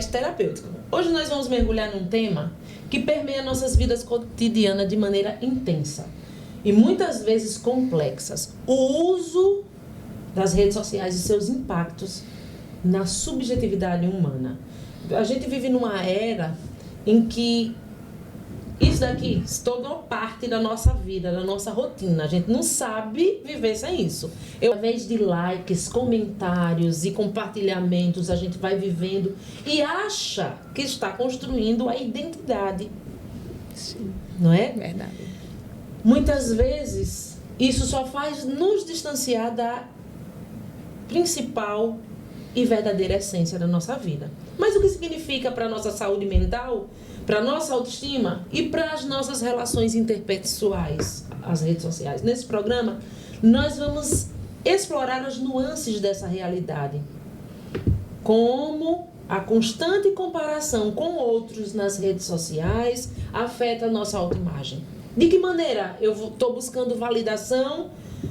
mais terapêutico. Hoje nós vamos mergulhar num tema que permeia nossas vidas cotidianas de maneira intensa e muitas vezes complexas. O uso das redes sociais e seus impactos na subjetividade humana. A gente vive numa era em que isso daqui se tornou parte da nossa vida, da nossa rotina. A gente não sabe viver sem isso. Através de likes, comentários e compartilhamentos, a gente vai vivendo e acha que está construindo a identidade. Sim. Não é? Verdade. Muitas vezes, isso só faz nos distanciar da principal e verdadeira essência da nossa vida. Mas o que significa para a nossa saúde mental, para a nossa autoestima e para as nossas relações interpessoais, as redes sociais? Nesse programa, nós vamos explorar as nuances dessa realidade. Como a constante comparação com outros nas redes sociais afeta a nossa autoimagem. De que maneira eu estou buscando validação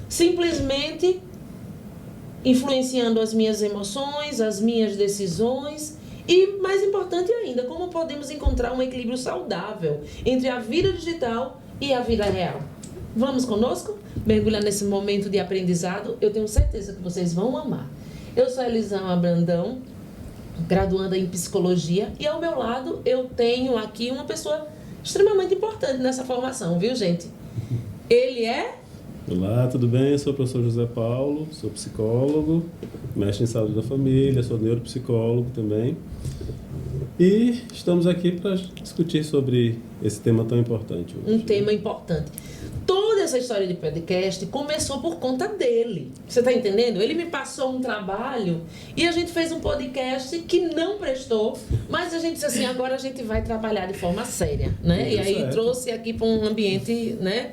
simplesmente influenciando as minhas emoções, as minhas decisões e, mais importante ainda, como podemos encontrar um equilíbrio saudável entre a vida digital e a vida real. Vamos conosco? Mergulhar nesse momento de aprendizado, eu tenho certeza que vocês vão amar. Eu sou Elisama Brandão, graduanda em Psicologia, e ao meu lado eu tenho aqui uma pessoa extremamente importante nessa formação, viu, gente? Ele é... Olá, tudo bem? Eu sou o professor José Paulo, sou psicólogo, mestre em saúde da família, sou neuropsicólogo também. E estamos aqui para discutir sobre esse tema tão importante hoje. Um tema importante. Toda essa história de podcast começou por conta dele. Você está entendendo? Ele me passou um trabalho e a gente fez um podcast que não prestou, mas a gente disse assim, agora a gente vai trabalhar de forma séria, né? E aí certo. Trouxe aqui para um ambiente, né?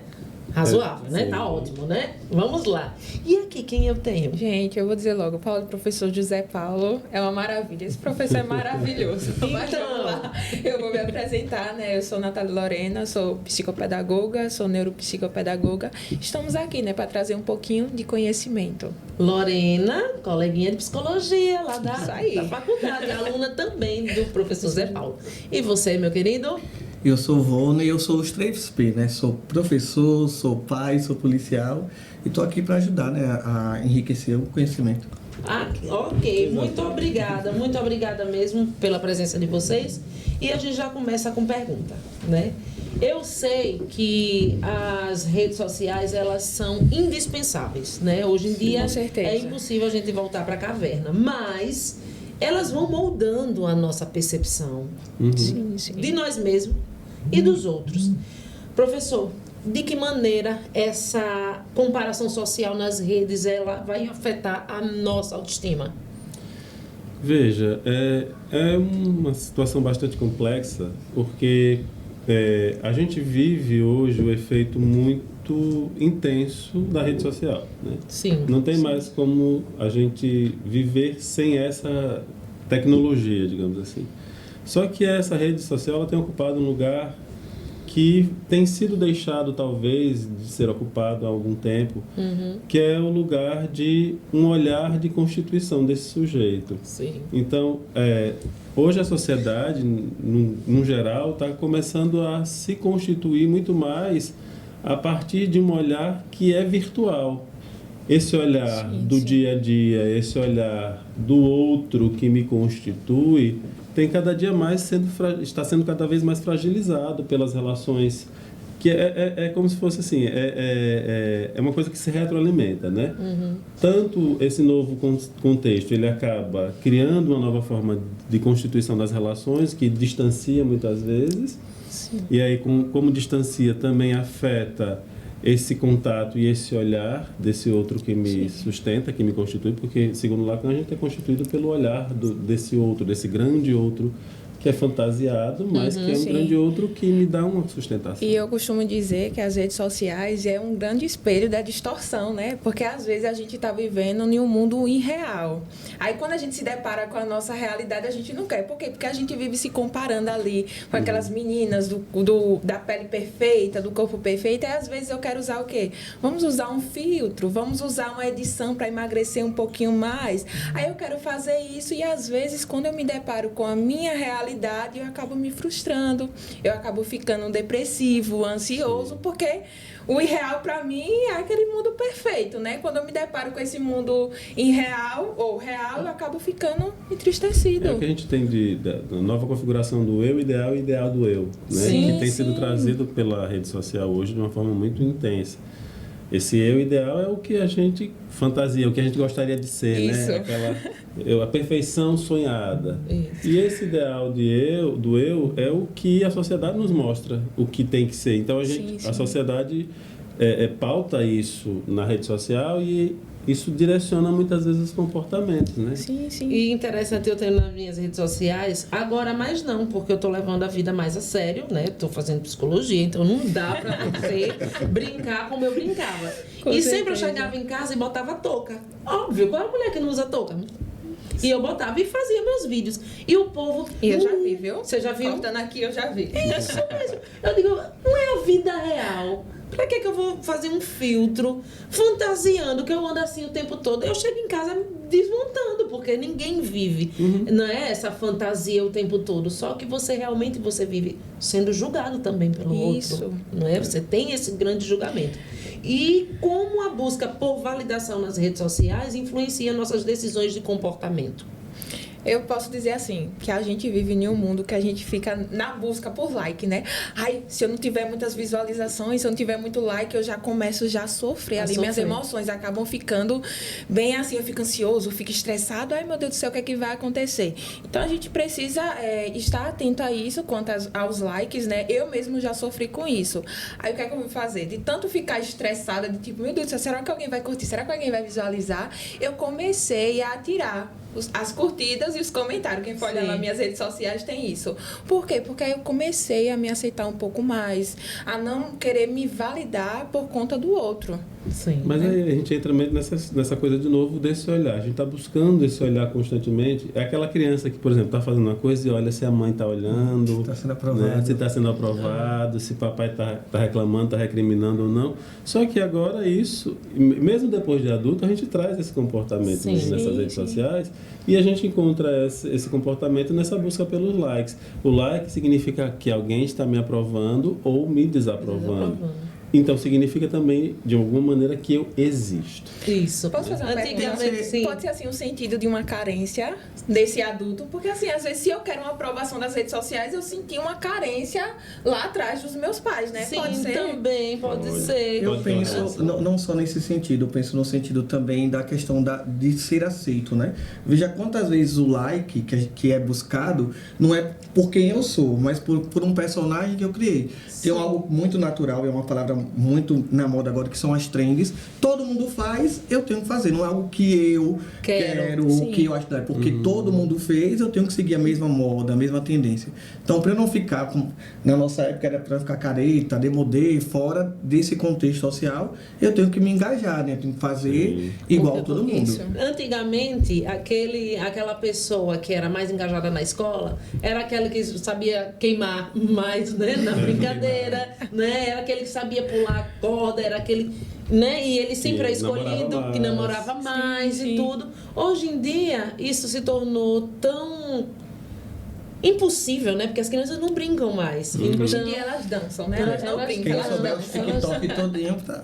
Razoável, né? Sim. Tá ótimo, né? Vamos lá. E aqui, quem eu tenho? Gente, eu vou dizer logo, o Paulo, professor José Paulo, é uma maravilha. Esse professor é maravilhoso. Mas vamos lá. Eu vou me apresentar, né? Eu sou Natália Lorena, sou psicopedagoga, sou neuropsicopedagoga. Estamos aqui, né, para trazer um pouquinho de conhecimento. Lorena, coleguinha de psicologia lá Isso aí. da faculdade, aluna também do professor Zé Paulo. E você, meu querido? Eu sou Vona e eu sou os 3P, né? Sou professor, sou pai, sou policial e estou aqui para ajudar, né, a enriquecer o conhecimento. Ah, ok. Muito obrigada mesmo pela presença de vocês. E a gente já começa com pergunta, né? Eu sei que as redes sociais, elas são indispensáveis, né? Hoje em dia Com certeza. é impossível a gente voltar para a caverna, mas elas vão moldando a nossa percepção Sim, sim. de nós mesmos e dos outros. Professor, de que maneira essa comparação social nas redes ela vai afetar a nossa autoestima? Veja, é uma situação bastante complexa, porque a gente vive hoje o efeito muito intenso da rede social, né? Sim. Não tem mais como a gente viver sem essa tecnologia, digamos assim. Só que essa rede social ela tem ocupado um lugar que tem sido deixado, talvez, de ser ocupado há algum tempo, que é o lugar de um olhar de constituição desse sujeito. Sim. Então, hoje a sociedade, no geral, está começando a se constituir muito mais a partir de um olhar que é virtual. Esse olhar do dia a dia, esse olhar do outro que me constitui, tem cada dia mais está sendo cada vez mais fragilizado pelas relações, que é como se fosse assim, é uma coisa que se retroalimenta, né? Tanto esse novo contexto, ele acaba criando uma nova forma de constituição das relações, que distancia muitas vezes, e aí como distancia também afeta esse contato e esse olhar desse outro que me sustenta, que me constitui, porque, segundo Lacan, a gente é constituído pelo olhar desse outro, desse grande outro que é fantasiado, mas que é um sim. grande outro que me dá uma sustentação. E eu costumo dizer que as redes sociais é um grande espelho da distorção, né? Porque às vezes a gente está vivendo em um mundo irreal. Aí quando a gente se depara com a nossa realidade, a gente não quer. Por quê? Porque a gente vive se comparando ali com aquelas meninas da pele perfeita, do corpo perfeito. E às vezes eu quero usar o quê? Vamos usar um filtro, vamos usar uma edição para emagrecer um pouquinho mais. Aí eu quero fazer isso e às vezes quando eu me deparo com a minha realidade, eu acabo me frustrando, eu acabo ficando depressivo, ansioso, porque o irreal para mim é aquele mundo perfeito, né? Quando eu me deparo com esse mundo irreal ou real, eu acabo ficando entristecido. É o que a gente tem da nova configuração do eu ideal e ideal do eu, né? Sim, que tem sido trazido pela rede social hoje de uma forma muito intensa. Esse eu ideal é o que a gente fantasia, o que a gente gostaria de ser, Isso. né? A perfeição sonhada. Isso. E esse ideal do eu é o que a sociedade nos mostra, o que tem que ser. Então a sociedade pauta isso na rede social e isso direciona muitas vezes os comportamentos, né? Sim, sim. E interessante eu ter nas minhas redes sociais, agora mais não, porque eu tô levando a vida mais a sério, né? Tô fazendo psicologia, então não dá pra você brincar como eu brincava. Com e certeza. sempre eu chegava em casa e botava touca. Óbvio, qual é a mulher que não usa touca? E eu botava e fazia meus vídeos. E o povo... E eu já vi, viu? Você já viu? Cortando aqui, eu já vi. Isso mesmo. Eu digo, não é a vida real. Pra que eu vou fazer um filtro fantasiando que eu ando assim o tempo todo? Eu chego em casa desmontando, porque ninguém vive, não é essa fantasia o tempo todo. Só que você realmente vive sendo julgado também pelo Isso. outro. Não é? Você tem esse grande julgamento. E como a busca por validação nas redes sociais influencia nossas decisões de comportamento. Eu posso dizer assim, que a gente vive em um mundo que a gente fica na busca por like, né? Ai, se eu não tiver muitas visualizações, se eu não tiver muito like, eu já começo a sofrer ali. Minhas emoções acabam ficando bem assim, eu fico ansioso, eu fico estressado. Ai, meu Deus do céu, o que é que vai acontecer? Então, a gente precisa estar atento a isso, quanto aos likes, né? Eu mesmo já sofri com isso. Aí, o que é que eu vou fazer? De tanto ficar estressada, de tipo, meu Deus do céu, será que alguém vai curtir? Será que alguém vai visualizar? Eu comecei a tirar as curtidas e os comentários. Quem for olhar nas minhas redes sociais tem isso. Por quê? Porque aí eu comecei a me aceitar um pouco mais, a não querer me validar por conta do outro. Sim. Mas aí a gente entra meio nessa coisa de novo desse olhar. A gente está buscando esse olhar constantemente. É aquela criança que, por exemplo, está fazendo uma coisa e olha se a mãe está olhando, Se está sendo aprovado. né? Se está sendo aprovado, se papai está reclamando, está recriminando ou não. Só que agora isso, mesmo depois de adulto, a gente traz esse comportamento nessas redes sociais e a gente encontra esse comportamento nessa busca pelos likes. O like significa que alguém está me aprovando ou me desaprovando. Então, significa também, de alguma maneira, que eu existo. Isso. Posso fazer uma pergunta? Sim. Pode ser, assim, um sentido de uma carência desse adulto? Porque, assim, às vezes, se eu quero uma aprovação das redes sociais, eu senti uma carência lá atrás dos meus pais, né? Sim, pode ser? também, pode ser. Eu penso, não só nesse sentido, eu penso no sentido também da questão de ser aceito, né? Veja quantas vezes o like que é buscado não é por quem eu sou, mas por um personagem que eu criei. Tem algo muito natural, é uma palavra muito na moda agora, que são as trends. Todo mundo faz, eu tenho que fazer. Não é algo que eu quero que eu acho que é porque todo mundo fez, eu tenho que seguir a mesma moda, a mesma tendência. Então, para eu não ficar, na nossa época era para ficar careta, demodê, fora desse contexto social, eu tenho que me engajar, né? Eu tenho que fazer igual todo mundo. Isso. Antigamente, aquela pessoa que era mais engajada na escola era aquela que sabia queimar mais, né, na brincadeira, né? Era aquele que sabia pular a corda, era aquele, né? E ele sempre é escolhido, que namorava mais e tudo. Hoje em dia, isso se tornou tão impossível, né? Porque as crianças não brincam mais. Hoje em dia elas dançam, né? Elas não brincam, Quem elas souber o dançam. TikTok todinho, tá?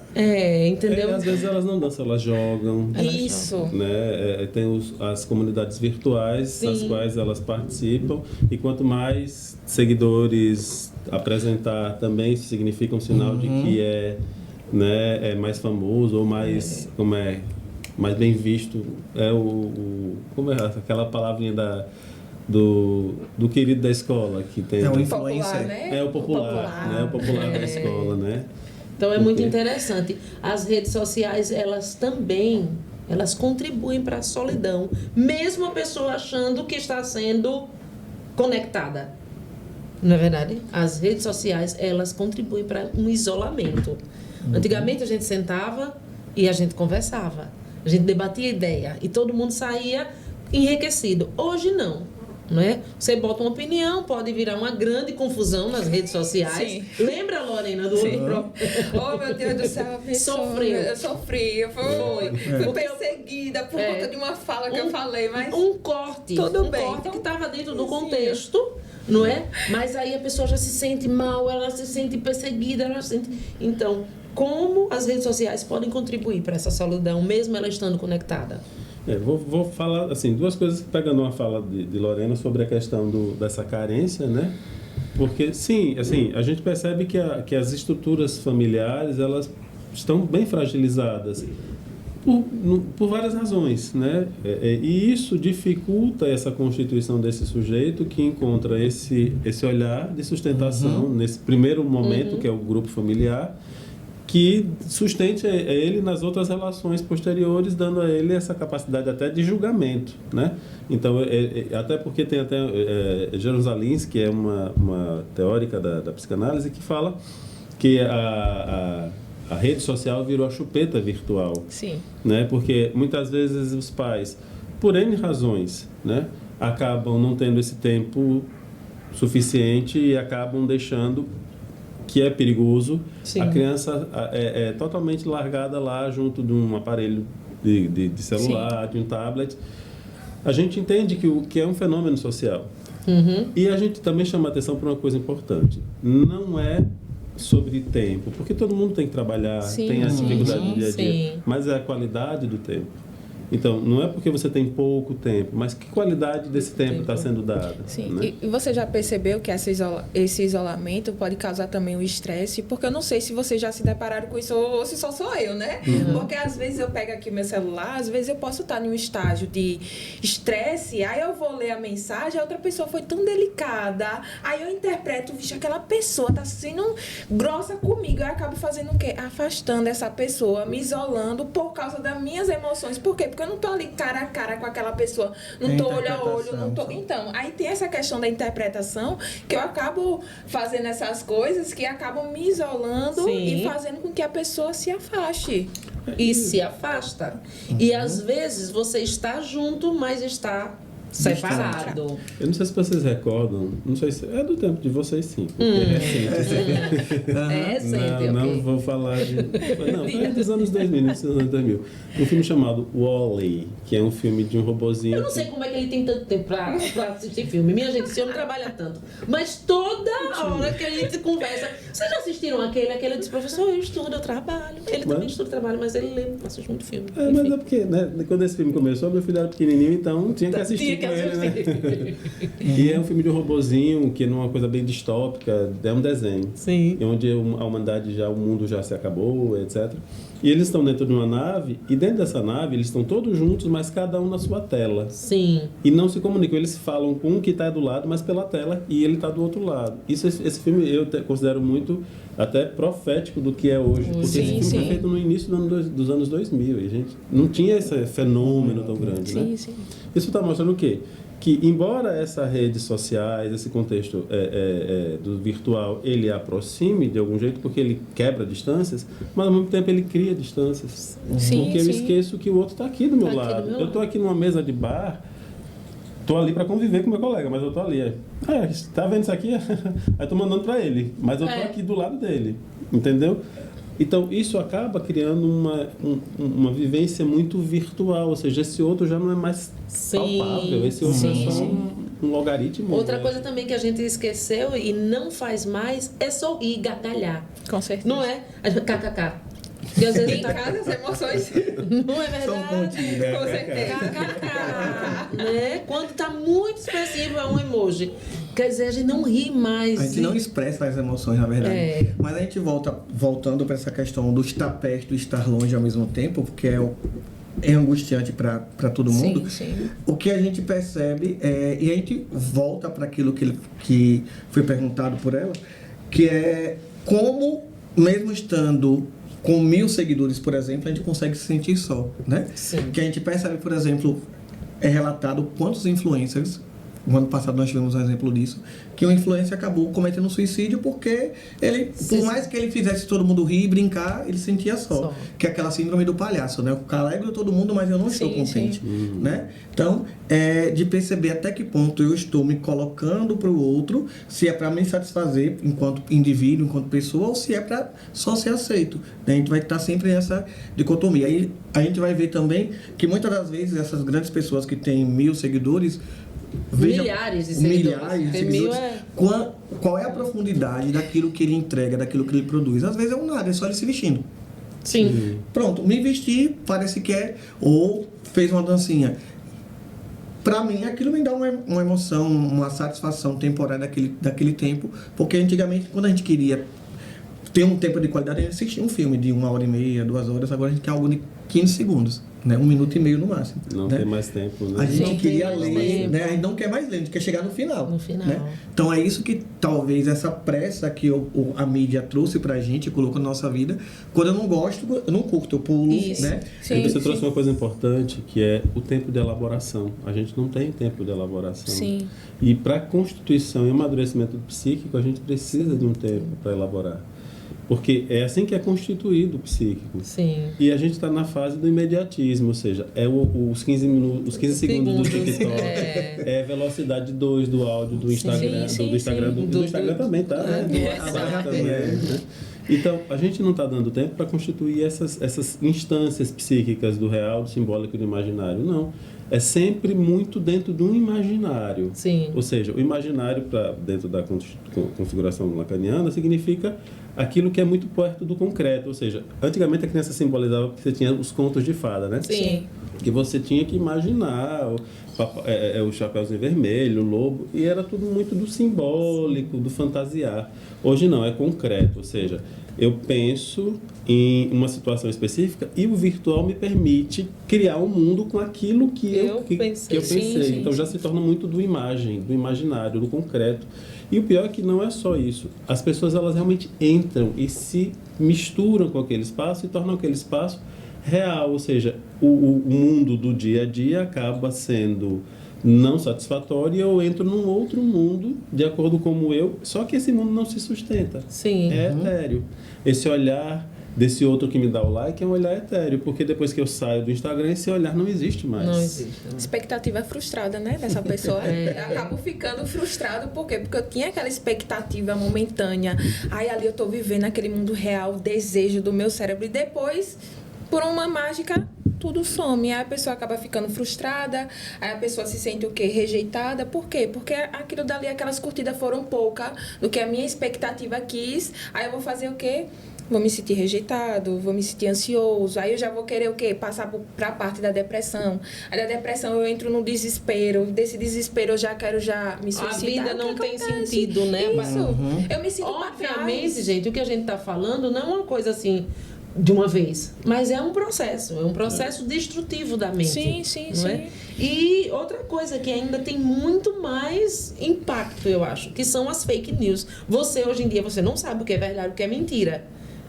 Entendeu? Às vezes elas não dançam, elas jogam. Isso. Né? Tem as comunidades virtuais, das quais elas participam. E quanto mais seguidores apresentar também, isso significa um sinal de que é mais famoso ou mais, mais bem visto. Como é aquela palavrinha do querido da escola que tem. É o Popular, influencer. né? É o popular, né? O popular da escola, né? Então é muito interessante. As redes sociais, elas contribuem para a solidão, mesmo a pessoa achando que está sendo conectada. Não é verdade? As redes sociais, elas contribuem para um isolamento. Antigamente a gente sentava e a gente conversava. A gente debatia ideia e todo mundo saía enriquecido. Hoje não. Não é? Você bota uma opinião, pode virar uma grande confusão nas redes sociais. Sim. Lembra, Lorena, do outro Oh, meu Deus do céu, Sofreu. Eu sofri, eu fui perseguida por conta de uma fala que eu falei, mas um corte. Tudo bem, Corte então, que estava dentro do sim. contexto, não é? Mas aí a pessoa já se sente mal, ela se sente perseguida, ela se sente... Então, como as redes sociais podem contribuir para essa solidão, mesmo ela estando conectada? Vou falar assim, duas coisas, pegando uma fala de Lorena sobre a questão dessa carência, né? Porque, sim, assim, a gente percebe que as estruturas familiares, elas estão bem fragilizadas por várias razões, né? E isso dificulta essa constituição desse sujeito que encontra esse olhar de sustentação nesse primeiro momento, que é o grupo familiar, que sustente ele nas outras relações posteriores, dando a ele essa capacidade até de julgamento, né? Então, até porque tem até Jerusalins, que é uma teórica da psicanálise, que fala que a rede social virou a chupeta virtual. Sim. Né? Porque muitas vezes os pais, por N razões, né, acabam não tendo esse tempo suficiente e acabam deixando, que é perigoso, Sim. a criança é totalmente largada lá junto de um aparelho de celular, de um tablet. A gente entende que é um fenômeno social. E a gente também chama atenção para uma coisa importante. Não é sobre tempo, porque todo mundo tem que trabalhar, tem as dificuldades do dia a dia, mas é a qualidade do tempo. Então, não é porque você tem pouco tempo, mas que qualidade desse tempo está sendo dada. Sim, né? E você já percebeu que esse isolamento pode causar também o estresse? Porque eu não sei se vocês já se depararam com isso ou se só sou eu, né? Porque às vezes eu pego aqui meu celular, às vezes eu posso estar em um estágio de estresse, aí eu vou ler a mensagem, a outra pessoa foi tão delicada, aí eu interpreto, vixe, aquela pessoa tá sendo grossa comigo, eu acabo fazendo o quê? Afastando essa pessoa, me isolando por causa das minhas emoções. Por quê? Porque eu não tô ali cara a cara com aquela pessoa, não tô olho a olho, não tô... Então, aí tem essa questão da interpretação, que eu acabo fazendo essas coisas que acabam me isolando e fazendo com que a pessoa se afaste. E se afasta. E às vezes você está junto, mas está separado. Eu não sei se vocês recordam, não sei se é do tempo de vocês, sim, porque é recente. É recente, não vou falar de... Não, foi dos anos 2000, início dos anos 2000. Um filme chamado Wall-E, que é um filme de um robozinho... Eu não sei como é que ele tem tanto tempo pra assistir filme. Minha gente, esse homem trabalha tanto. Mas toda hora que a gente conversa... Vocês já assistiram aquele? Aquele diz, professor, eu estudo, eu trabalho. Ele também estuda, trabalha, mas ele lê, assiste muito filme. Mas é porque, né, quando esse filme começou, meu filho era pequenininho, então tinha que assistir com ele, né? E é um filme de um robozinho, que não é uma coisa bem distópica, é um desenho. Sim. Onde a humanidade o mundo já se acabou, etc. E eles estão dentro de uma nave, e dentro dessa nave eles estão todos juntos, mas cada um na sua tela. Sim. E não se comunicam, eles falam com um que está do lado, mas pela tela, e ele está do outro lado. Esse filme eu considero muito até profético do que é hoje. Porque esse filme foi feito no início dos anos 2000, e a gente não tinha esse fenômeno tão grande, né? Sim. Isso está mostrando o quê? Que, embora essa redes sociais, esse contexto do virtual, ele aproxime de algum jeito, porque ele quebra distâncias, mas ao mesmo tempo ele cria distâncias. Porque eu esqueço que o outro está aqui do meu lado. Eu estou aqui numa mesa de bar, estou ali para conviver com meu colega, mas eu estou ali. Tá vendo isso aqui? Aí estou mandando para ele, mas eu estou aqui do lado dele. Entendeu? Então, isso acaba criando uma vivência muito virtual, ou seja, esse outro já não é mais palpável, esse outro é só um logaritmo. Outra coisa também que a gente esqueceu e não faz mais é sorrir, gargalhar. Com certeza. Não é? KKK. Porque às vezes Em casa as emoções não é verdade? São contidas, né? Com certeza. KKK, né? Quando está muito expressivo é um emoji. Quer dizer, a gente não ri mais. A gente não expressa as emoções, na verdade. Mas a gente voltando para essa questão do estar perto e estar longe ao mesmo tempo, porque é angustiante para todo mundo. Sim. O que a gente percebe e a gente volta para aquilo que foi perguntado por ela, que é como, mesmo estando com 1000 seguidores, por exemplo, a gente consegue se sentir só, né? Sim. Que a gente percebe, por exemplo, é relatado quantos influencers o ano passado nós tivemos um exemplo disso, que um influencer acabou cometendo suicídio porque ele, por mais que ele fizesse todo mundo rir e brincar, ele sentia só. Que é aquela síndrome do palhaço, né? Eu alegro todo mundo, mas eu não estou contente, né? Então, de perceber até que ponto eu estou me colocando para o outro, se é para me satisfazer enquanto indivíduo, enquanto pessoa, ou se é para só ser aceito. A gente vai estar sempre nessa dicotomia. Aí a gente vai ver também que muitas das vezes essas grandes pessoas que têm 1.000 seguidores, milhares de seguidores. Qual é a profundidade daquilo que ele entrega, daquilo que ele produz? Às vezes é um nada, é só ele se vestindo. Sim. Pronto, me vestir, parece que é, ou fez uma dancinha. Pra mim, aquilo me dá uma emoção, uma satisfação temporária daquele tempo, porque antigamente, quando a gente queria ter um tempo de qualidade, a gente assistia um filme de 1h30, 2 horas, agora a gente quer algo de 15 segundos. Né? 1 minuto e meio no máximo. Não né? tem mais tempo, né? A gente não queria ler, né? A gente não quer mais ler, a gente quer chegar no final. No final. Né? Então é isso que talvez essa pressa que a mídia trouxe pra gente, colocou na nossa vida. Quando eu não gosto, eu não curto, eu pulo, isso. né? E você trouxe uma coisa importante, que é o tempo de elaboração. A gente não tem tempo de elaboração. Sim. E para constituição e amadurecimento psíquico, a gente precisa de um tempo para elaborar. Porque é assim que é constituído o psíquico. Sim. E a gente está na fase do imediatismo, ou seja, é os 15 segundos do TikTok, é a velocidade 2 do áudio do Instagram, do Instagram também, tá? Também, né? Então, a gente não está dando tempo para constituir essas instâncias psíquicas do real, do simbólico e do imaginário. Não. É sempre muito dentro de um imaginário. Sim. Ou seja, o imaginário, dentro da configuração lacaniana, significa aquilo que é muito perto do concreto. Ou seja, antigamente a criança simbolizava que você tinha os contos de fada, né? Sim. Que você tinha que imaginar o Chapeuzinho Vermelho, o lobo, e era tudo muito do simbólico, do fantasiar. Hoje não, é concreto, ou seja, eu penso em uma situação específica e o virtual me permite criar um mundo com aquilo que eu pensei. Sim. Então já se torna muito do imaginário, do concreto. E o pior é que não é só isso. As pessoas, elas realmente entram e se misturam com aquele espaço e tornam aquele espaço real, ou seja, o mundo do dia a dia acaba sendo não satisfatório e eu entro num outro mundo, de acordo com eu, só que esse mundo não se sustenta. Sim. É etéreo. Esse olhar desse outro que me dá o like é um olhar etéreo, porque depois que eu saio do Instagram, esse olhar não existe mais. Não existe. Expectativa frustrada, né, dessa pessoa. Eu acabo ficando frustrado, por quê? Porque eu tinha aquela expectativa momentânea. Aí ali eu tô vivendo aquele mundo real, o desejo do meu cérebro, e depois, por uma mágica, tudo some. Aí a pessoa acaba ficando frustrada, aí a pessoa se sente o quê? Rejeitada. Por quê? Porque aquilo dali, aquelas curtidas foram poucas do que a minha expectativa quis. Aí eu vou fazer o quê? Vou me sentir rejeitado, vou me sentir ansioso. Aí eu já vou querer o quê? Passar para a parte da depressão. Aí da depressão eu entro no desespero. Desse desespero eu já quero me suicidar. A vida não tem sentido, né? Isso. Eu me sinto Obviamente, gente, o que a gente está falando não é uma coisa assim de uma vez, mas é um processo destrutivo da mente. Sim. É? E outra coisa que ainda tem muito mais impacto, eu acho, que são as fake news. Você, hoje em dia, você não sabe o que é verdade e o que é mentira.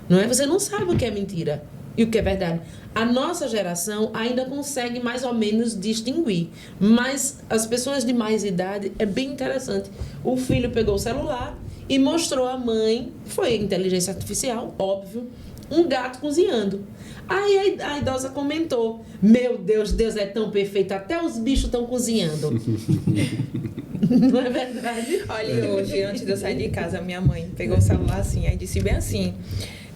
Não é? Você não sabe o que é mentira e o que é verdade. A nossa geração ainda consegue mais ou menos distinguir, mas as pessoas de mais idade, é bem interessante. O filho pegou o celular e mostrou à mãe, foi inteligência artificial, óbvio, um gato cozinhando. Aí a idosa comentou: meu Deus, Deus é tão perfeito, até os bichos estão cozinhando. Não é verdade? Olha, hoje, antes de eu sair de casa, minha mãe pegou o celular assim, aí disse bem assim...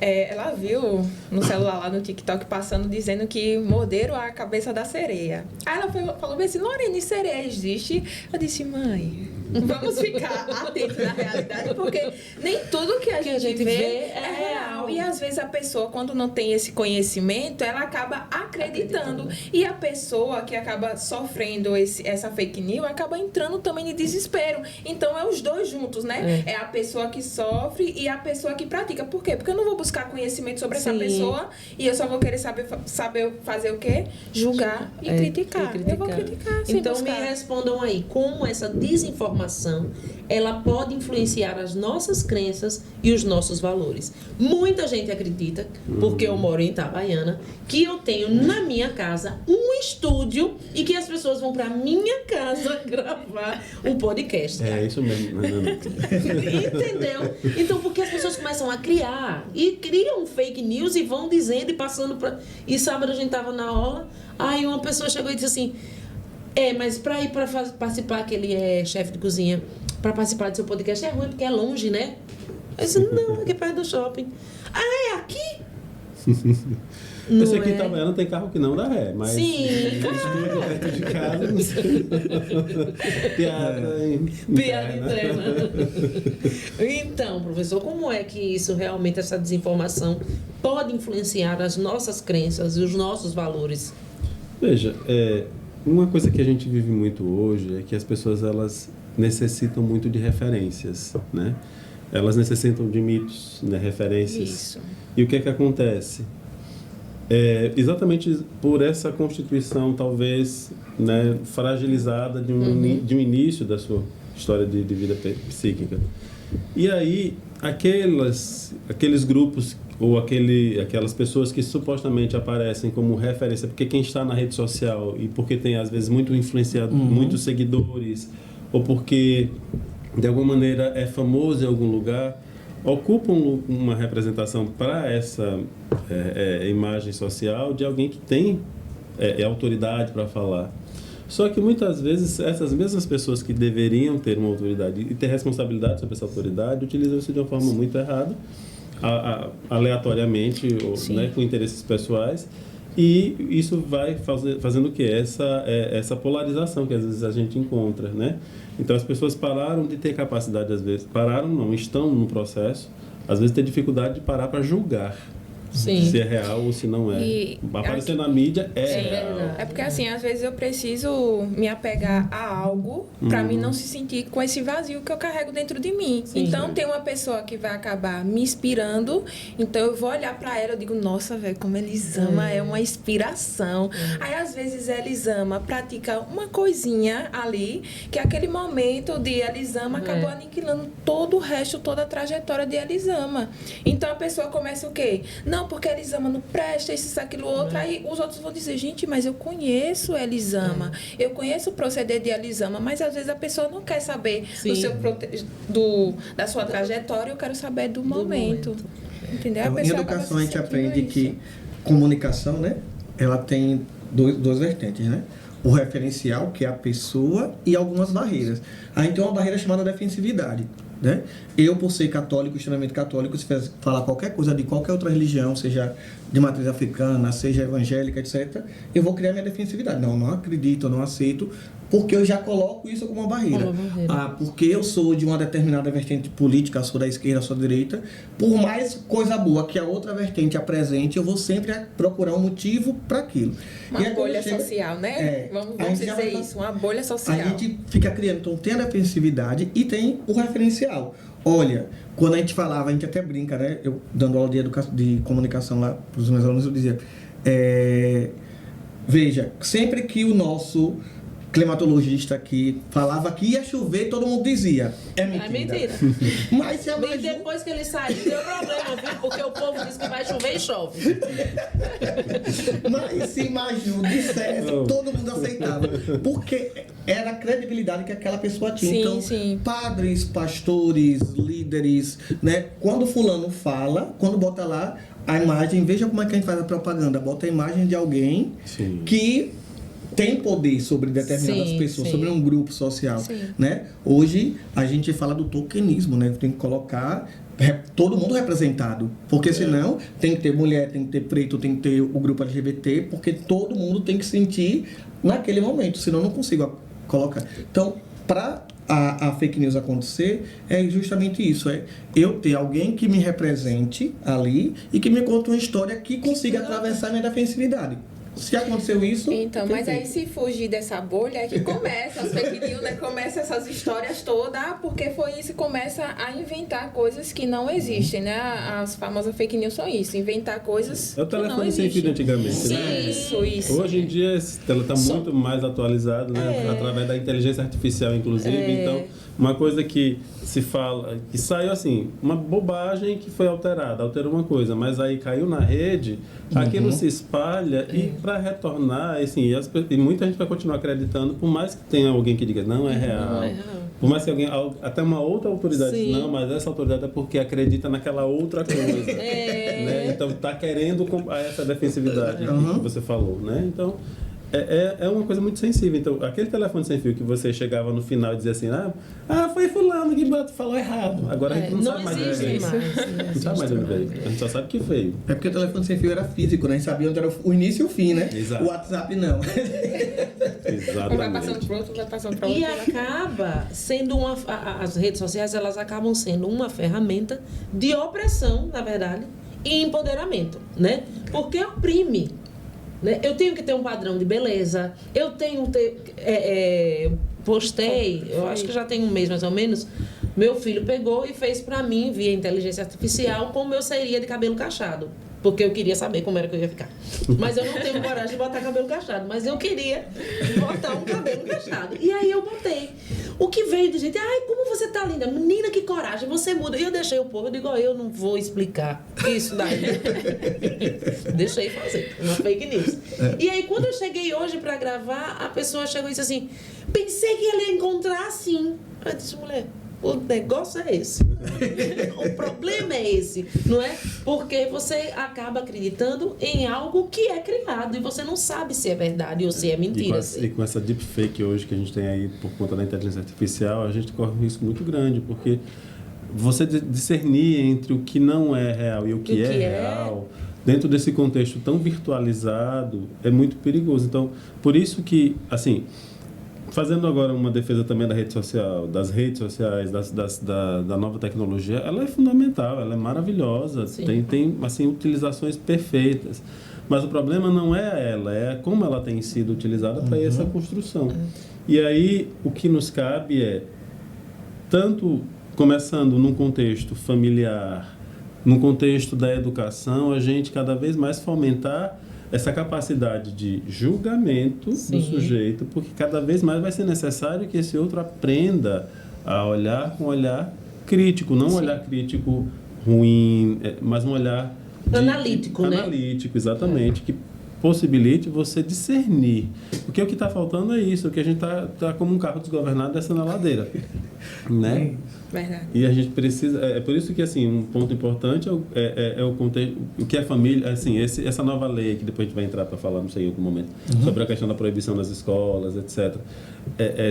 ela viu no celular lá no TikTok passando, dizendo que morderam a cabeça da sereia. Aí ela falou bem assim: Lorena, sereia existe? Eu disse: mãe, vamos ficar atentos na realidade, porque nem tudo que a gente vê é real. E às vezes a pessoa, quando não tem esse conhecimento, ela acaba acreditando. E a pessoa que acaba sofrendo essa fake news acaba entrando também em desespero. Então é os dois juntos, né? É a pessoa que sofre e a pessoa que pratica. Por quê? Porque eu não vou buscar conhecimento sobre essa pessoa e eu só vou querer saber fazer o quê? Julgar e criticar. Eu vou criticar sem então buscar. Me respondam aí, como essa desinformação ela pode influenciar as nossas crenças e os nossos valores. Muita gente acredita, porque eu moro em Itabaiana, que eu tenho na minha casa um estúdio e que as pessoas vão para minha casa gravar o podcast. É isso mesmo. Entendeu? Então, porque as pessoas começam a criar e criam fake news e vão dizendo e passando para. E sábado a gente tava na aula, aí uma pessoa chegou e disse assim: mas para ir para participar, que ele é chefe de cozinha, para participar do seu podcast é ruim porque é longe, né? Eu disse: não, aqui perto do shopping. É aqui? Esse aqui também não tem carro que não dá ré, mas sim, estúdio perto de casa, não sei. Piada interna. Então, professor, como é que isso realmente, essa desinformação, pode influenciar as nossas crenças e os nossos valores? Veja, uma coisa que a gente vive muito hoje é que as pessoas elas necessitam muito de referências, né? Elas necessitam de mitos, né? Referências. Isso. E o que é que acontece? Exatamente por essa constituição, talvez, né, fragilizada de um início da sua história de vida psíquica. E aí, aqueles grupos ou aquelas pessoas que supostamente aparecem como referência, porque quem está na rede social e porque tem, às vezes, muito influenciado, muitos seguidores, ou porque, de alguma maneira, é famoso em algum lugar, ocupam uma representação para essa imagem social de alguém que tem autoridade para falar. Só que muitas vezes essas mesmas pessoas que deveriam ter uma autoridade e ter responsabilidade sobre essa autoridade utilizam isso de uma forma muito errada, aleatoriamente, ou, né, com interesses pessoais, e isso vai fazendo o quê? Essa polarização que às vezes a gente encontra, né? Então as pessoas pararam de ter capacidade, às vezes, estão no processo, às vezes tem dificuldade de parar para julgar. Sim. Se é real ou se não é. Aparecer na mídia real. É porque assim, às vezes eu preciso me apegar a algo para mim não se sentir com esse vazio que eu carrego dentro de mim. Sim. Então tem uma pessoa que vai acabar me inspirando, então eu vou olhar para ela e digo: nossa, velho, como Elisama é uma inspiração. Aí às vezes Elisama pratica uma coisinha ali, que aquele momento de Elisama acabou aniquilando todo o resto, toda a trajetória de Elisama. Então a pessoa começa o quê? Não, porque Elisama não presta, isso, aquilo, outro. Aí os outros vão dizer: gente, mas eu conheço Elisama, eu conheço o proceder de Elisama, mas às vezes a pessoa não quer saber da sua trajetória, eu quero saber do momento. Entendeu? Então, em educação a gente aprende que comunicação, né, ela tem duas vertentes, né? O referencial, que é a pessoa, e algumas barreiras. A gente tem uma barreira chamada defensividade, né? Eu, por ser católico, extremamente católico, se falar qualquer coisa de qualquer outra religião, seja de matriz africana, seja evangélica, etc., eu vou criar minha defensividade. Não acredito, não aceito, porque eu já coloco isso como uma barreira. Porque eu sou de uma determinada vertente política, sou da esquerda, sou da direita, por mais coisa boa que a outra vertente apresente, eu vou sempre procurar um motivo para aquilo. Uma bolha social, né? Vamos dizer isso, uma bolha social. A gente fica criando, então tem a defensividade e tem o referencial. Olha, quando a gente falava, a gente até brinca, né? Eu dando aula de comunicação lá para os meus alunos, eu dizia: veja, sempre que o nosso climatologista aqui falava que ia chover, todo mundo dizia: é mentira. É mentira. Mas se a E depois que ele saiu, deu problema, viu? Porque o povo diz que vai chover e chove. Mas se Maju dissesse, todo mundo aceitava. Porque era a credibilidade que aquela pessoa tinha. Sim, então, sim. Padres, pastores, líderes, né? Quando fulano fala, quando bota lá a imagem, veja como é que a gente faz a propaganda. Bota a imagem de alguém que tem poder sobre determinadas pessoas, sobre um grupo social, né? Hoje a gente fala do tokenismo, né? Tem que colocar todo mundo representado, porque senão tem que ter mulher, tem que ter preto, tem que ter o grupo LGBT, porque todo mundo tem que sentir naquele momento, senão eu não consigo colocar. Então, para a fake news acontecer, é justamente isso, é eu ter alguém que me represente ali e que me conte uma história que consiga atravessar minha defensividade. Se aconteceu isso... Então, mas aí se fugir dessa bolha é que começa as fake news, né? Começa essas histórias todas, porque foi isso, e começa a inventar coisas que não existem, né? As famosas fake news são isso, inventar coisas é o que não telefone sem fio de antigamente, né? Isso. Hoje em dia ela está muito mais atualizada, né? Através da inteligência artificial, inclusive. Então, uma coisa que se fala, que saiu assim, uma bobagem que foi alterou uma coisa, mas aí caiu na rede, aquilo se espalha e para retornar, assim, e muita gente vai continuar acreditando, por mais que tenha alguém que diga, não é real. Não é real. Por mais que alguém, até uma outra autoridade diz, Sim. não, mas essa autoridade é porque acredita naquela outra coisa. Né? Então está querendo essa defensividade que você falou, né? Então é uma coisa muito sensível. Então aquele telefone sem fio que você chegava no final e dizia assim, foi fulano que falou errado. Agora a gente não sabe mais onde veio. Não sabe mais onde veio. A gente só sabe que veio. É porque o telefone sem fio era físico, né? A gente sabia onde era o início e o fim, né? Exato. O WhatsApp não. Exatamente. Um vai passando pro outro, vai passando pro outro. E acaba sendo as redes sociais, elas acabam sendo uma ferramenta de opressão, na verdade, e empoderamento, né? Porque oprime, né? Eu tenho que ter um padrão de beleza, eu tenho que ter... postei, eu acho que já tem um mês mais ou menos, meu filho pegou e fez pra mim, via inteligência artificial, como eu seria de cabelo cacheado. Porque eu queria saber como era que eu ia ficar. Mas eu não tenho coragem de botar cabelo cacheado. Mas eu queria botar um cabelo cacheado. E aí eu botei. O que veio de gente, como você tá linda. Menina, que coragem, você muda. E eu deixei o povo, eu digo, eu não vou explicar isso daí. Deixei fazer, uma fake news. E aí quando eu cheguei hoje pra gravar, a pessoa chegou e disse assim, pensei que ele ia encontrar assim. Eu disse, mulher, o negócio é esse. O problema é esse, não é? Porque você acaba acreditando em algo que é criado e você não sabe se é verdade ou se é mentira. E com essa deepfake hoje que a gente tem aí por conta da inteligência artificial, a gente corre um risco muito grande, porque você discernir entre o que não é real e o que é real, dentro desse contexto tão virtualizado, é muito perigoso. Então, por isso que, assim... Fazendo agora uma defesa também da rede social, das redes sociais, da nova tecnologia, ela é fundamental, ela é maravilhosa, tem assim, utilizações perfeitas. Mas o problema não é ela, é como ela tem sido utilizada para essa construção. E aí, o que nos cabe é, tanto começando num contexto familiar, num contexto da educação, a gente cada vez mais fomentar essa capacidade de julgamento do sujeito, porque cada vez mais vai ser necessário que esse outro aprenda a olhar com um olhar crítico, não um olhar crítico ruim, mas um olhar analítico, né? Analítico, exatamente, que possibilite você discernir. Porque o que está faltando é isso, que a gente tá como um carro desgovernado descendo a ladeira, né? Verdade. E a gente precisa... É por isso que, assim, um ponto importante é o contexto... O que é família... Assim, essa nova lei, que depois a gente vai entrar para falar, não sei em algum momento, sobre a questão da proibição das escolas, etc.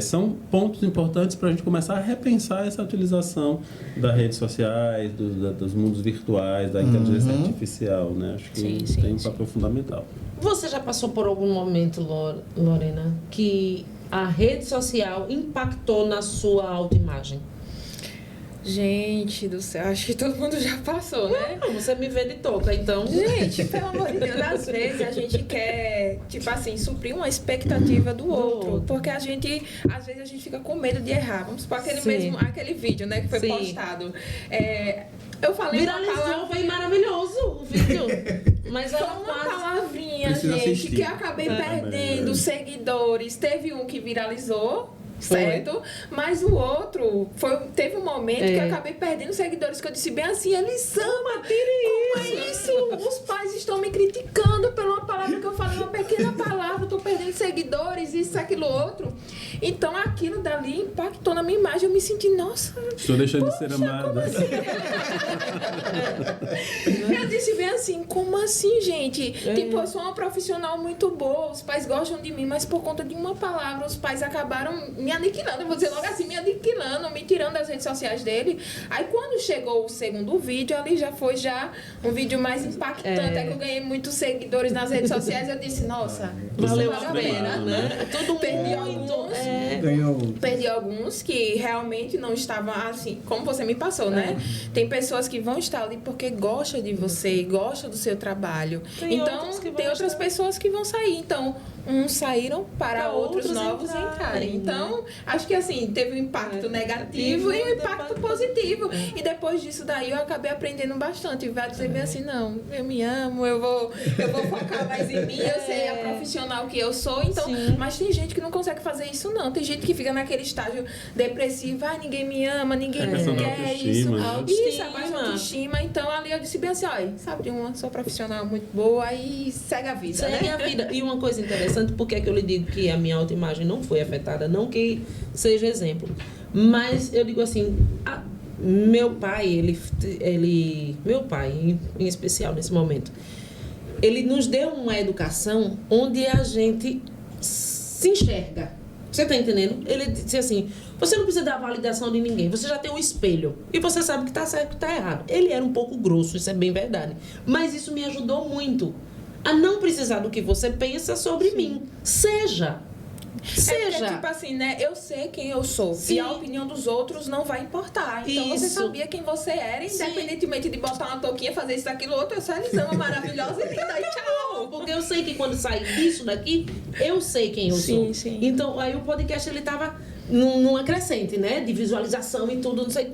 São pontos importantes para a gente começar a repensar essa utilização das redes sociais, dos mundos virtuais, da inteligência artificial, né? Acho que tem um papel fundamental. Você já passou por algum momento, Lorena, que a rede social impactou na sua autoimagem? Gente do céu, acho que todo mundo já passou, né? Não, você me vê de touca, então... Gente, pelo amor de Deus, às vezes a gente quer, tipo assim, suprir uma expectativa do outro. Porque às vezes a gente fica com medo de errar. Vamos supor aquele vídeo, né, que foi postado. Eu falei viralizou, foi maravilhoso o vídeo. Mas foi uma palavrinha, gente, que eu acabei perdendo seguidores. Teve um que viralizou, certo? Mas o outro teve um momento que eu acabei perdendo seguidores, que eu disse bem assim, Elisama, como é isso? Os pais estão me criticando por uma palavra que eu falei, uma pequena palavra, estou perdendo seguidores, isso, aquilo, outro. Então aquilo dali impactou na minha imagem, eu me senti, nossa, estou deixando de ser amada. Assim? Eu disse bem assim, como assim, gente? Tipo, eu sou uma profissional muito boa, os pais gostam de mim, mas por conta de uma palavra, os pais acabaram me aniquilando, eu vou dizer logo assim, me aniquilando, me tirando das redes sociais dele. Aí quando chegou o segundo vídeo, ali já foi um vídeo mais impactante, é que eu ganhei muitos seguidores nas redes sociais, eu disse, nossa, valeu a pena, né? Tudo perdi alguns, perdi alguns que realmente não estavam assim, como você me passou, né? Tem pessoas que vão estar ali porque gostam de você, gostam do seu trabalho. Tem outras pessoas que vão sair. Então, uns saíram para Para outros outros novos entrarem, entrarem. né? Então, acho que assim, teve um impacto negativo e um impacto positivo. E depois disso daí eu acabei aprendendo bastante. Vai dizer bem assim, não, eu me amo, eu vou focar mais em mim, eu sei a profissional que eu sou. Então, mas tem gente que não consegue fazer isso não. Tem gente que fica naquele estágio depressivo, ninguém me ama, ninguém me questão da quer isso. autoestima, né? Isso, a baixa autoestima. Então ali eu disse bem assim, olha, sabe de uma, sou profissional muito boa e segue a vida, Segue né? a vida. E uma coisa interessante, porque é que eu lhe digo que a minha autoimagem não foi afetada, não que seja exemplo, mas eu digo assim, meu pai, meu pai em especial nesse momento, ele nos deu uma educação onde a gente se enxerga. Você tá entendendo? Ele disse assim, você não precisa dar validação de ninguém, você já tem um espelho e você sabe que tá certo e tá errado. Ele era um pouco grosso, isso é bem verdade, mas isso me ajudou muito a não precisar do que você pensa sobre mim. Seja. É porque, tipo assim, né? Eu sei quem eu sou. Sim. E a opinião dos outros não vai importar. Então você Isso. sabia quem você era, independentemente de botar uma touquinha, fazer isso, aquilo, outro. Eu sou a Elisama maravilhosa e linda. E tchau. Porque eu sei que quando sair disso daqui, eu sei quem eu sou. Sim. Então, aí o podcast, ele tava numa crescente, né? De visualização e tudo, não sei.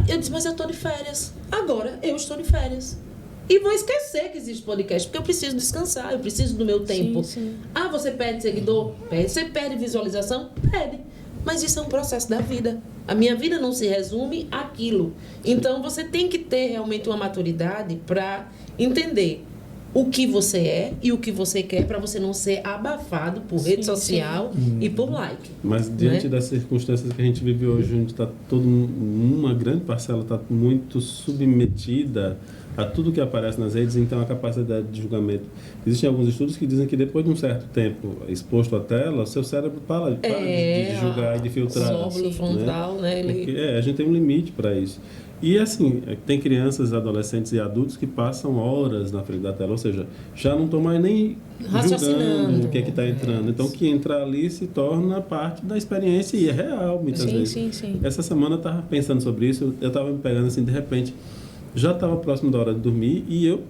Eu disse, mas eu tô de férias. Agora, eu estou de férias. E vou esquecer que existe podcast, porque eu preciso descansar, eu preciso do meu tempo. Sim. Você perde seguidor? Perde. Você perde visualização? Perde. Mas isso é um processo da vida. A minha vida não se resume àquilo. Então, você tem que ter realmente uma maturidade para entender o que você é e o que você quer, para você não ser abafado por rede social e por like. Mas diante né? das circunstâncias que a gente vive hoje, onde está uma grande parcela está muito submetida a tudo que aparece nas redes, então a capacidade de julgamento. Existem alguns estudos que dizem que depois de um certo tempo exposto à tela, o seu cérebro para de julgar e de filtrar. O lóbulo frontal, né? Porque, a gente tem um limite para isso. E assim, tem crianças, adolescentes e adultos que passam horas na frente da tela, ou seja, já não estão mais nem julgando o que é que está entrando. Então, o que entra ali se torna parte da experiência e é real, muitas vezes. Sim. Essa semana eu estava pensando sobre isso, eu estava me pegando assim, de repente, já estava próximo da hora de dormir e eu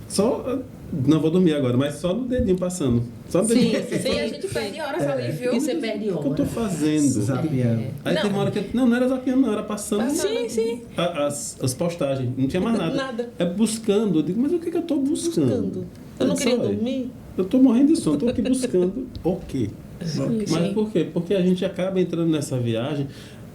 só... Não vou dormir agora, mas só no dedinho passando. Só no dedinho passando. Sim, a gente perde horas ali, viu? E você perde O que eu estou fazendo? Zapiando. Aí teve uma hora que não era zapiando, não, era passando Sim. as postagens, não tinha mais nada. Nada. É buscando, eu digo, mas o que eu estou buscando? Eu não queria Olha, dormir. Eu estou morrendo de sono, estou aqui buscando o quê? Mas Sim. por quê? Porque a gente acaba entrando nessa viagem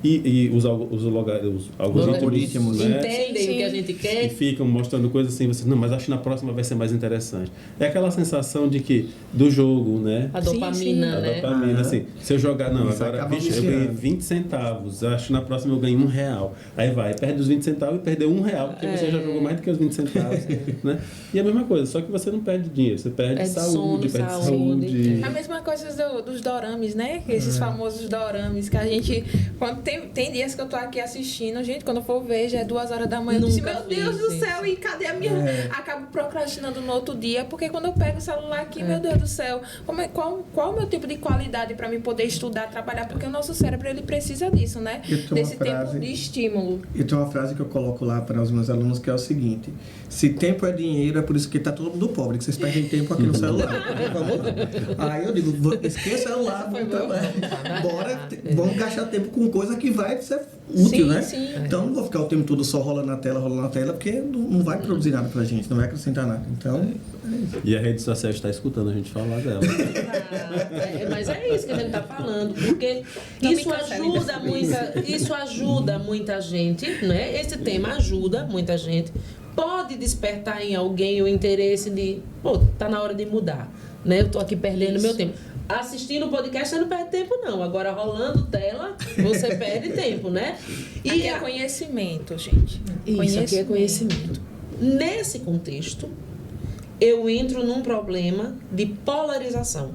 e os algoritmos, né? Entendem Sim. o que a gente E quer. ficam mostrando coisas assim, você, não, mas acho que na próxima vai ser mais interessante. É aquela sensação de que, do jogo, né? A dopamina, A né? dopamina, assim, se eu jogar, não, Isso agora, acaba vixe, eu viciando. ganhei 20 centavos, acho que na próxima eu ganho R$1. Aí vai, perde os 20 centavos e perdeu R$1, porque você já jogou mais do que os 20 centavos, né? E a mesma coisa, só que você não perde dinheiro, você perde Perde saúde, sono, perde saúde. saúde. A mesma coisa dos dorames, né? Esses famosos dorames que a gente... Quando tem dias que eu tô aqui assistindo, gente, quando eu for ver, já é 2 horas da manhã. Eu disse, Nunca meu Deus vi, do gente. céu, e cadê a minha... Acabo procrastinando no outro dia, porque quando eu pego o celular aqui, meu Deus do céu, qual o meu tipo de qualidade para mim poder estudar, trabalhar? Porque o nosso cérebro, ele precisa disso, né? Eu tenho uma Desse frase- tempo de estímulo. E tem uma frase que eu coloco lá para os meus alunos que é o seguinte: se tempo é dinheiro, é por isso que tá todo mundo pobre, que vocês perdem tempo aqui no celular. Vamos? Aí eu digo, esqueça o celular, vamos trabalhar. Vamos gastar tempo com coisa que vai ser útil, Sim, né? sim. Então não vou ficar o tempo todo só rolando na tela, porque não vai produzir nada pra gente, não vai acrescentar nada. Então, E a rede social está escutando a gente falar dela. Mas é isso que a gente está falando, porque Não me isso cancelem isso ajuda muita gente, né? Esse tema ajuda muita gente. Pode despertar em alguém o interesse de, tá na hora de mudar, né? Eu tô aqui perdendo meu tempo. Assistindo o podcast você não perde tempo, não. Agora, rolando tela, você perde tempo, né? Aqui é conhecimento, gente. Isso aqui é conhecimento. Nesse contexto, eu entro num problema de polarização,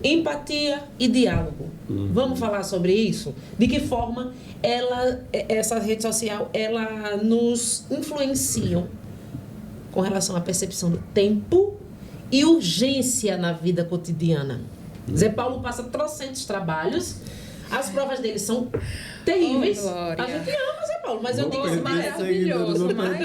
empatia e diálogo. Vamos falar sobre isso? De que forma essa rede social, ela nos influencia com relação à percepção do tempo e urgência na vida cotidiana. Zé Paulo passa trocentos trabalhos, as provas dele são terríveis. Oh, Glória. A gente ama Zé Paulo, mas eu digo perder maravilhoso, seguidores, mas-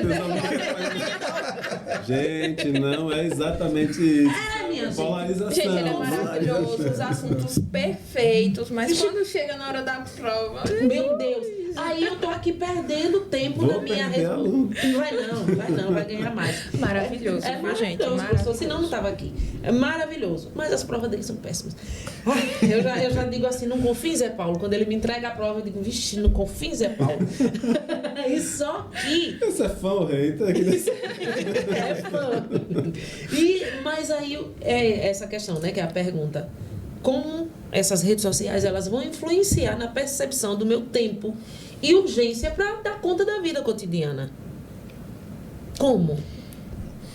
Gente, não é exatamente isso. minha polarização. Gente, ele é maravilhoso, os assuntos perfeitos, mas quando chega na hora da prova... Meu Deus. Aí eu tô aqui perdendo tempo na minha Vai não, vai ganhar mais. Maravilhoso, É viu, gente? maravilhoso, professor, senão não tava aqui. É maravilhoso. Mas as provas dele são péssimas. Ai, eu já digo assim, não confio em Zé Paulo. Quando ele me entrega a prova, eu digo, vixe, não confio em Zé Paulo. E só que... Esse é fã, o rei. É fã. Mas aí é essa questão, né? Que é a pergunta. Como essas redes sociais elas vão influenciar na percepção do meu tempo e urgência para dar conta da vida cotidiana? Como?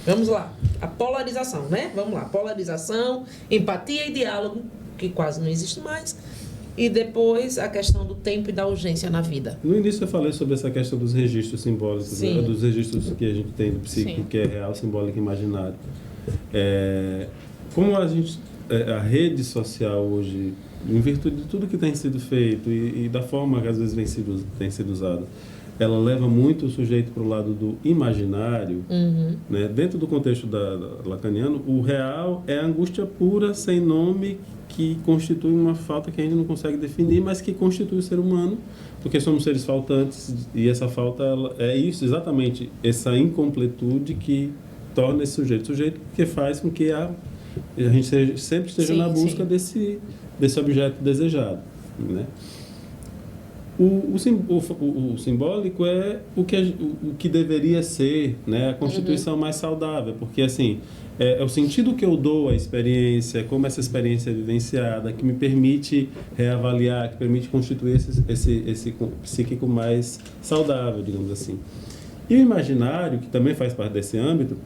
Vamos lá. A polarização, né? Vamos lá. Polarização, empatia e diálogo, que quase não existe mais. E depois a questão do tempo e da urgência na vida. No início eu falei sobre essa questão dos registros simbólicos, né? Dos registros que a gente tem do psíquico, que é real, simbólico e imaginário. Como a rede social hoje, em virtude de tudo que tem sido feito e da forma que às vezes tem sido usado, ela leva muito o sujeito para o lado do imaginário, né? Dentro do contexto lacaniano, o real é a angústia pura, sem nome, que constitui uma falta que a gente não consegue definir, mas que constitui o ser humano, porque somos seres faltantes, e essa falta é isso, exatamente, essa incompletude que torna esse sujeito, que faz com que a gente sempre esteja na busca desse objeto desejado, né? O simbólico é o que deveria ser, né, a constituição mais saudável, porque assim é o sentido que eu dou à experiência, como essa experiência é vivenciada, que me permite reavaliar, que permite constituir esse psíquico mais saudável, digamos assim. E o imaginário, que também faz parte desse âmbito,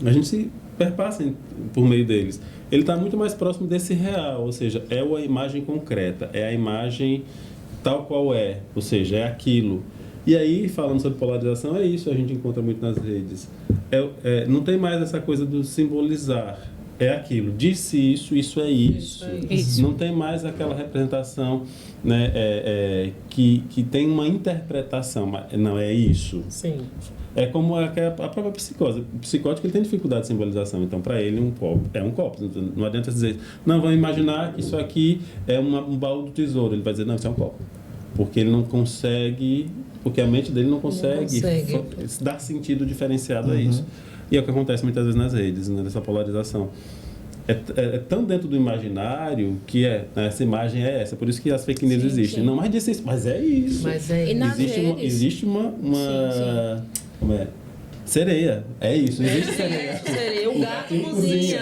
a gente se perpassa por meio deles. Ele está muito mais próximo desse real, ou seja, é a imagem concreta, é a imagem tal qual é, ou seja, é aquilo. E aí, falando sobre polarização, é isso, a gente encontra muito nas redes. Não tem mais essa coisa do simbolizar, é aquilo. Disse isso é isso. Não tem mais aquela representação, né, que tem uma interpretação, mas não é isso. Sim. É como a própria psicose. O psicótico ele tem dificuldade de simbolização. Então, para ele, um copo é um copo. Não adianta dizer, não, vamos imaginar que isso aqui é um baú do tesouro. Ele vai dizer, não, isso é um copo. Porque ele não consegue, porque a mente dele não consegue dar sentido diferenciado a isso. E é o que acontece muitas vezes nas redes, né, dessa polarização. É tão dentro do imaginário que essa imagem é essa, por isso que as fake news existem. Não, mas disse isso, mas é isso. Mas é isso. Existe uma como é? Sereia. É isso, existe sereia. Sereia, o gato cozinha.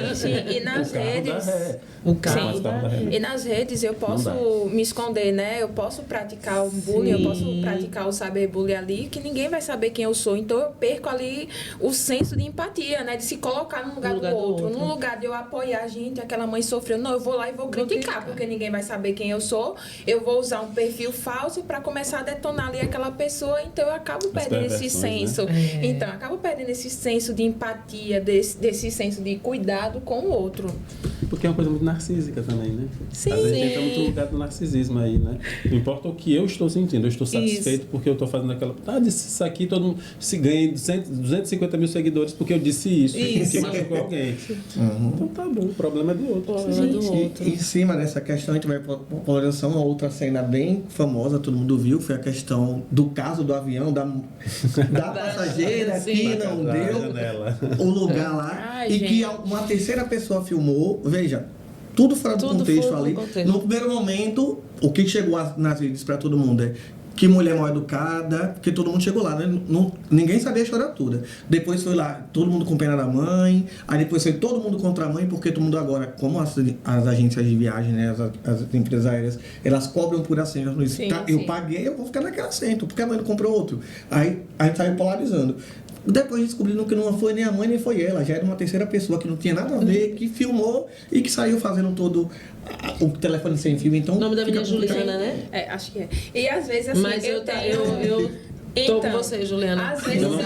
E nas redes... O carro e nas redes eu posso me esconder, né? Eu posso praticar o bullying, eu posso praticar o cyberbullying ali, que ninguém vai saber quem eu sou. Então eu perco ali o senso de empatia, né? De se colocar no lugar do outro. No lugar de eu apoiar a gente, aquela mãe sofreu. Não, eu vou lá e vou criticar, porque ninguém vai saber quem eu sou. Eu vou usar um perfil falso para começar a detonar ali aquela pessoa. Então eu acabo perdendo esse senso. Né? Então, eu acabo perdendo esse senso de empatia, desse senso de cuidado com o outro. Porque é uma coisa muito narcísica também, né? Sim. Às vezes entra muito lugar do narcisismo aí, né? Não importa o que eu estou sentindo, eu estou satisfeito porque eu estou fazendo aquela... disse isso aqui, todo mundo se ganha 250 mil seguidores porque eu disse isso. Que machucou alguém. Então tá bom, o problema é do outro. Em cima dessa questão, a gente vai para polarização, uma outra cena bem famosa, todo mundo viu, foi a questão do caso do avião, da passageira que não deu o lugar lá, e que uma terceira pessoa filmou. Veja, tudo fora do contexto ali. No primeiro momento, o que chegou nas redes para todo mundo é que mulher mal educada, porque todo mundo chegou lá, né? Ninguém sabia a história toda. Depois foi lá, todo mundo com pena da mãe, aí depois foi todo mundo contra a mãe, porque todo mundo agora, como as agências de viagem, né, as empresas aéreas, elas cobram por assento. Eu paguei, eu vou ficar naquele assento, porque a mãe não comprou outro. Aí a gente saiu polarizando. Depois descobriram que não foi nem a mãe nem foi ela, já era uma terceira pessoa que não tinha nada a ver, que filmou e que saiu fazendo todo o telefone sem fio. Então, o nome da menina é Juliana, né? Acho que é. E às vezes assim, mas eu tô com você, Juliana. Às vezes não, de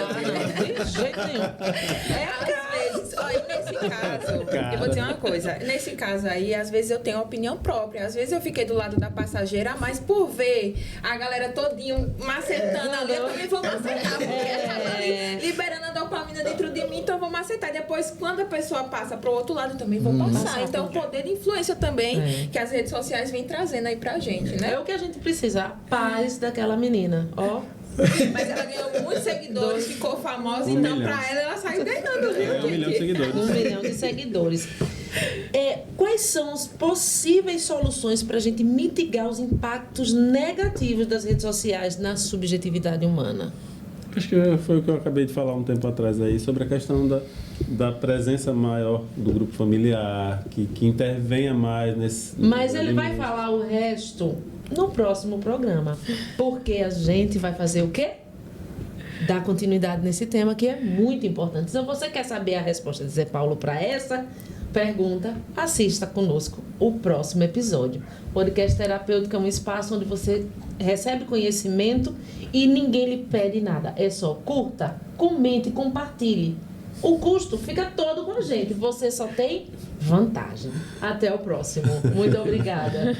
jeito nenhum. Às vezes, olha, nesse caso, eu vou dizer uma coisa. Nesse caso aí, às vezes eu tenho opinião própria. Às vezes eu fiquei do lado da passageira, mas por ver a galera todinho macetando ali, eu também vou macetar. Porque ela ali liberando a dopamina dentro de mim, então eu vou macetar. Depois depois, quando a pessoa passa para o outro lado, também vão passar. Então, o poder de influência também que as redes sociais vêm trazendo aí pra gente, né? É o que a gente precisa, a paz daquela menina, ó. Mas ela ganhou muitos seguidores, ficou famosa, 1 então milhão. pra ela saiu ganhando, viu? 1 milhão de seguidores. 1 milhão de seguidores. Quais são as possíveis soluções para a gente mitigar os impactos negativos das redes sociais na subjetividade humana? Acho que foi o que eu acabei de falar um tempo atrás aí, sobre a questão da presença maior do grupo familiar, que intervenha mais nesse... Mas ele vai falar o resto no próximo programa. Porque a gente vai fazer o quê? Dar continuidade nesse tema que é muito importante. Se você quer saber a resposta de Zé Paulo para essa pergunta, assista conosco o próximo episódio. Podcast Terapêutico é um espaço onde você recebe conhecimento e ninguém lhe pede nada. É só curta, comente, compartilhe. O custo fica todo com a gente. Você só tem vantagem. Até o próximo. Muito obrigada.